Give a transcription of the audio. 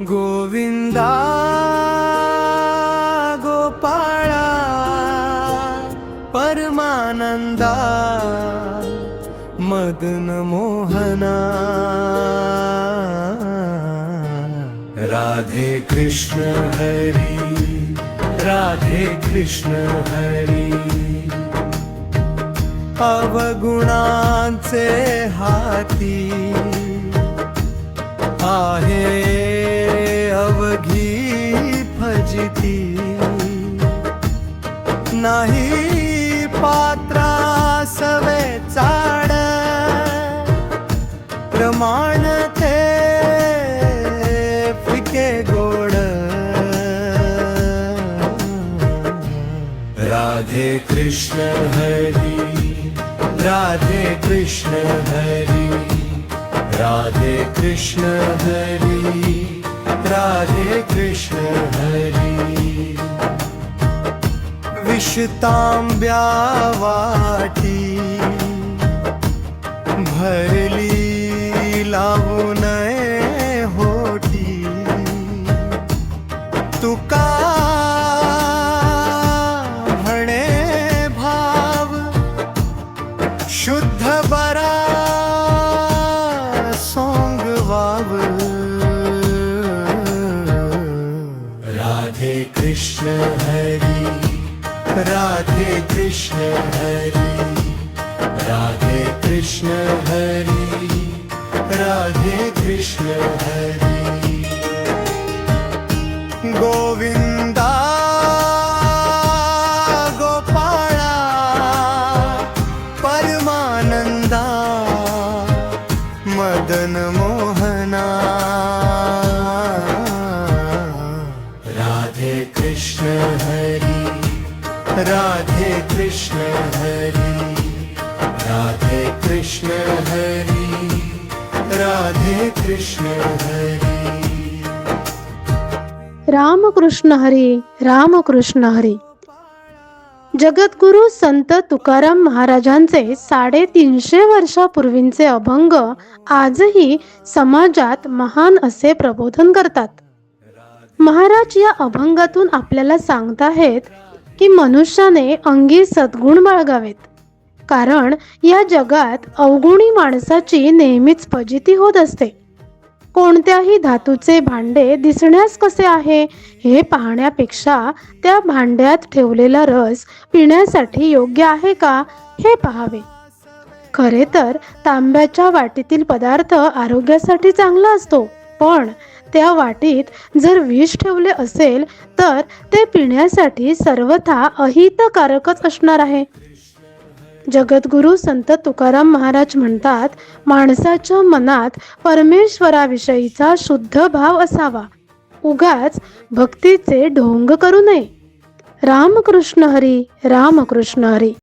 गोविंदा गोपाळा परमानंदा मदन मोहना राधे कृष्ण हरी राधे कृष्ण हरी अवगुणांचे हाती आहे अवघी फजिती नाही पात्रा सवे चाड प्रमाण ते फिके गोड राधे कृष्ण हरी राधे कृष्ण हरी राधे कृष्ण हरी राधे कृष्ण हरी विषतांब्या वाटी भरली लावू नये होटी तुका म्हणे भाव शुद्ध बरा राधे कृष्ण हरी राधे कृष्ण हरी राधे कृष्ण हरी राधे कृष्ण हरी गोविंदा गोपाळा परमानंदा मदन मोहना राधे कृष्ण हरी राधे कृष्ण हरी राधे कृष्ण हरी राधे कृष्ण हरी रामकृष्ण हरी रामकृष्ण हरी. जगद्गुरु संत तुकाराम महाराजांचे 350 वर्षापूर्वींचे अभंग आजही समाजात महान असे प्रबोधन करतात. महाराज या अभंगातून आपल्याला सांगताहेत की मनुष्याने अंगी सद्गुण बाळगावेत, कारण या जगात अवगुणी माणसाची नेहमीच फजिती होत असते. कोणत्याही धातूचे भांडे दिसण्यास कसे आहे हे पाहण्यापेक्षा त्या भांड्यात ठेवलेला रस पिण्यासाठी योग्य आहे का हे पाहावे. खरे तर तांब्याच्या वाटीतील पदार्थ आरोग्यासाठी चांगला असतो, पण त्या वाटीत जर विष ठेवले असेल तर ते पिण्यासाठी सर्वथा अहितकारकच असणार आहे. जगद्गुरु संत तुकाराम महाराज म्हणतात, माणसाच्या मनात परमेश्वराविषयीचा शुद्ध भाव असावा, उगाच भक्तीचे ढोंग करू नये. रामकृष्ण हरी रामकृष्ण हरी.